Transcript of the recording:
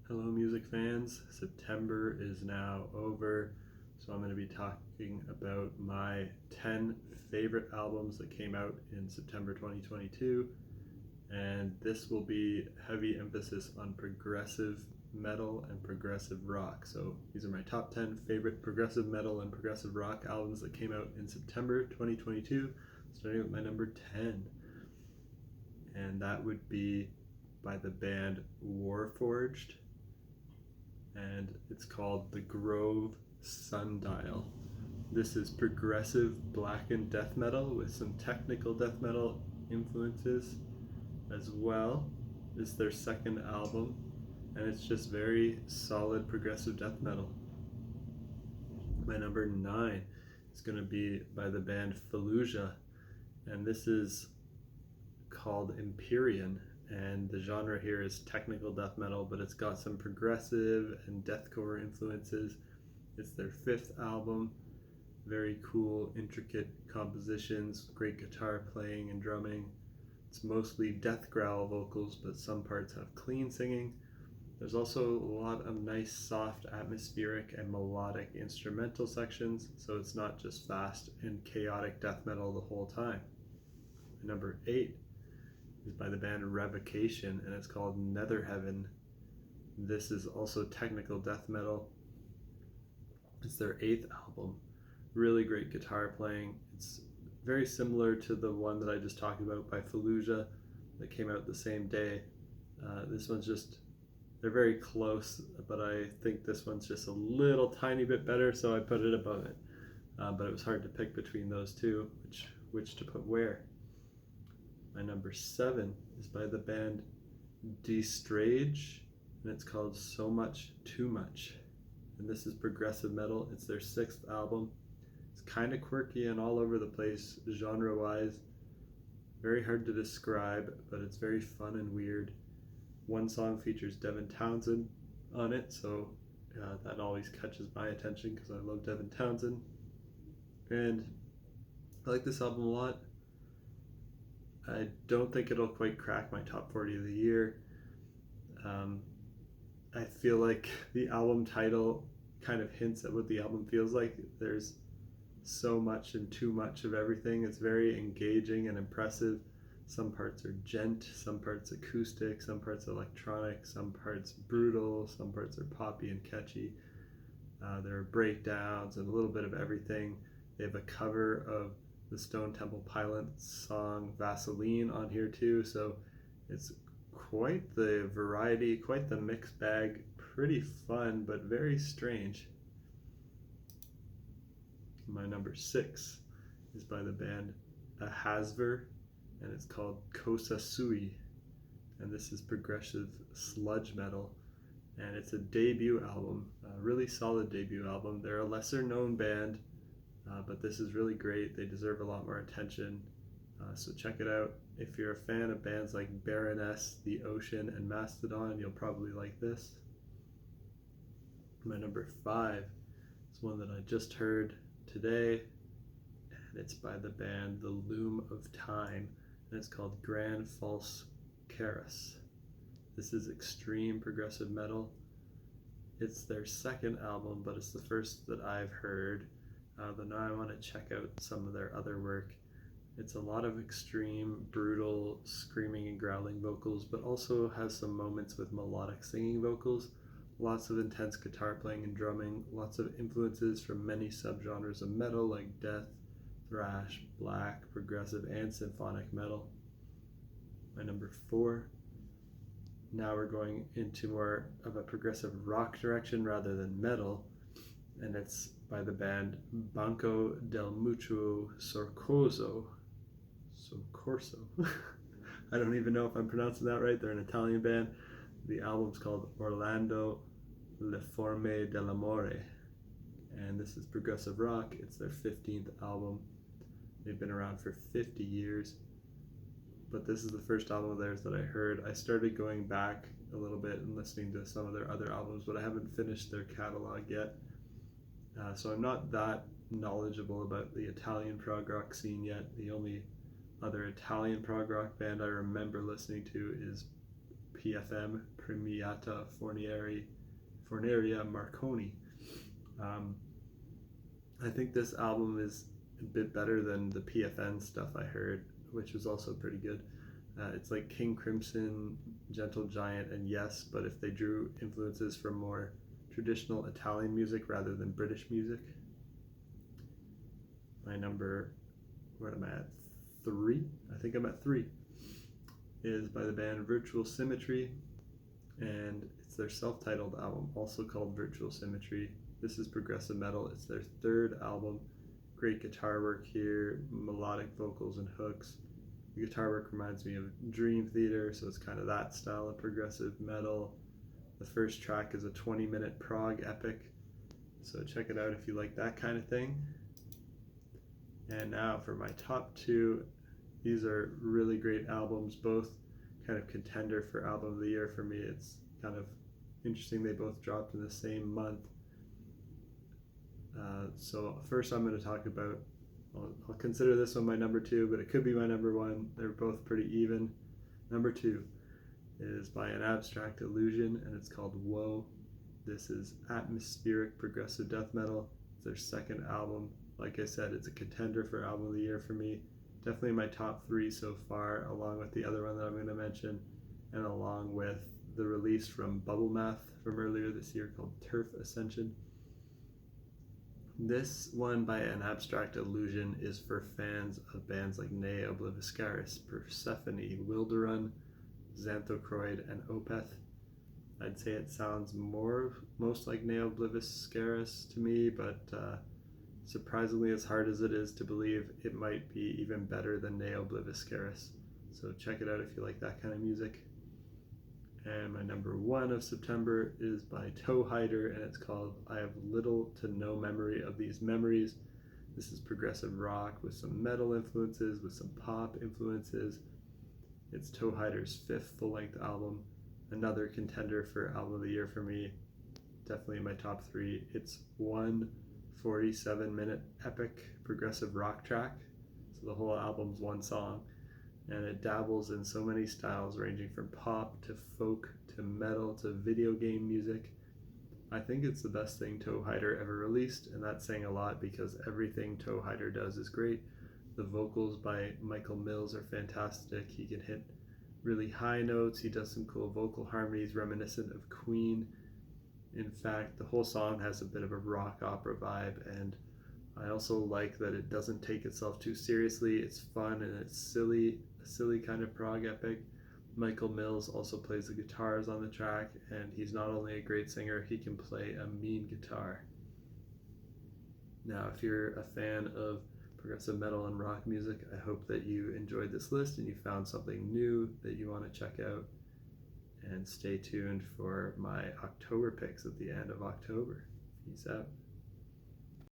Hello, music fans. September is now over, so I'm going to be talking about my 10 favorite albums that came out in September 2022, and this will be heavy emphasis on progressive metal and progressive rock. So these are my top 10 favorite progressive metal and progressive rock albums that came out in September 2022, starting with my number 10, and that would be by the band Warforged, and it's called The Grove Sundial. This is progressive blackened death metal with some technical death metal influences as well. It's their second album, and it's just very solid progressive death metal. My number 9 is going to be by the band Fallujah, and this is called Empyrean, and the genre here is technical death metal, but it's got some progressive and deathcore influences. It's their 5th album. Very cool, intricate compositions, great guitar playing and drumming. It's mostly death growl vocals, but some parts have clean singing. There's also a lot of nice, soft, atmospheric and melodic instrumental sections, so it's not just fast and chaotic death metal the whole time. Number 8 is by the band Revocation, and it's called Nether Heaven. This is also technical death metal. It's their 8th album. Really great guitar playing. It's very similar to the one that I just talked about by Fallujah that came out the same day. This one's just, they're very close, but I think this one's just a little tiny bit better, so I put it above it. But it was hard to pick between those two, which to put where. My number 7 is by the band Destrage, and it's called So Much Too Much. And this is progressive metal. It's their 6th album. It's kind of quirky and all over the place genre-wise. Very hard to describe, but it's very fun and weird. One song features Devin Townsend on it, so that always catches my attention because I love Devin Townsend. And I like this album a lot. I don't think it'll quite crack my top 40 of the year. I feel like the album title kind of hints at what the album feels like. There's so much and too much of everything. It's very engaging and impressive. Some parts are djent, some parts acoustic, some parts electronic, some parts brutal, some parts are poppy and catchy. There are breakdowns and a little bit of everything. They have a cover of the Stone Temple Pilots song Vaseline on here too, so it's quite the variety, quite the mixed bag, pretty fun but very strange. My number 6 is by the band Ahasver, and it's called Kosa Sui, and this is progressive sludge metal, and it's a debut album, a really solid debut album. They're a lesser known band, but this is really great. They deserve a lot more attention, so check it out. If you're a fan of bands like Baroness, The Ocean, and Mastodon, you'll probably like this. My number 5 is one that I just heard today, and it's by the band The Loom of Time, and it's called Grand False Chaos. This is extreme progressive metal. It's their 2nd album, but it's the first that I've heard. But now I want to check out some of their other work. It's a lot of extreme, brutal, screaming and growling vocals, but also has some moments with melodic singing vocals, lots of intense guitar playing and drumming, lots of influences from many subgenres of metal like death, thrash, black, progressive, and symphonic metal. My number 4. Now we're going into more of a progressive rock direction rather than metal, and it's by the band Banco del Mutuo Corso. I don't even know if I'm pronouncing that right. They're an Italian band. The album's called Orlando Le Forme dell'Amore, and this is progressive rock. It's their 15th album. They've been around for 50 years, but this is the first album of theirs that I heard. I started going back a little bit and listening to some of their other albums, but I haven't finished their catalog yet. So I'm not that knowledgeable about the Italian prog rock scene yet. The only other Italian prog rock band I remember listening to is PFM, Premiata Forneria Marconi. I think this album is a bit better than the PFN stuff I heard, which was also pretty good. It's like King Crimson, Gentle Giant, and Yes, but if they drew influences from more traditional Italian music rather than British music. My number, what am I at? 3? I think I'm at 3. Is by the band Virtual Symmetry, and it's their self-titled album, also called Virtual Symmetry. This is progressive metal. It's their 3rd album. Great guitar work here, melodic vocals and hooks. The guitar work reminds me of Dream Theater, so it's kind of that style of progressive metal. The first track is a 20-minute prog epic, so check it out if you like that kind of thing. And now for my top 2. These are really great albums, both kind of contender for album of the year for me. It's kind of interesting they both dropped in the same month. So first I'm going to talk about, I'll consider this one my number 2, but it could be my number 1. They're both pretty even. Number 2 is by an Abstract Illusion, and it's called Woe. This is atmospheric progressive death metal. It's their 2nd album. Like I said, it's a contender for album of the year for me. Definitely my top 3 so far, along with the other one that I'm going to mention, and along with the release from Bubble Math from earlier this year called Turf Ascension. This one by an Abstract Illusion is for fans of bands like Nea Obliviscaris, Persephone, Wilderun, Xanthocroid, and Opeth. I'd say it sounds most like Nea Obliviscaris to me, but surprisingly, as hard as it is to believe, it might be even better than Nea Obliviscaris. So check it out if you like that kind of music. And my number 1 of September is by Toehider, and it's called I Have Little to No Memory of These Memories. This is progressive rock with some metal influences, with some pop influences. It's Toehider's 5th full-length album, another contender for album of the year for me. Definitely in my top 3. It's 1 47-minute epic progressive rock track, so the whole album's 1 song, and it dabbles in so many styles ranging from pop to folk to metal to video game music. I think it's the best thing Toehider ever released, and that's saying a lot because everything Toehider does is great. The vocals by Michael Mills are fantastic. He can hit really high notes. He does some cool vocal harmonies reminiscent of Queen. In fact, the whole song has a bit of a rock opera vibe, and I also like that it doesn't take itself too seriously. It's fun and it's silly, a silly kind of prog epic. Michael Mills also plays the guitars on the track, and he's not only a great singer, he can play a mean guitar. Now, if you're a fan of progressive metal and rock music, I hope that you enjoyed this list and you found something new that you want to check out. And stay tuned for my October picks at the end of October. Peace out.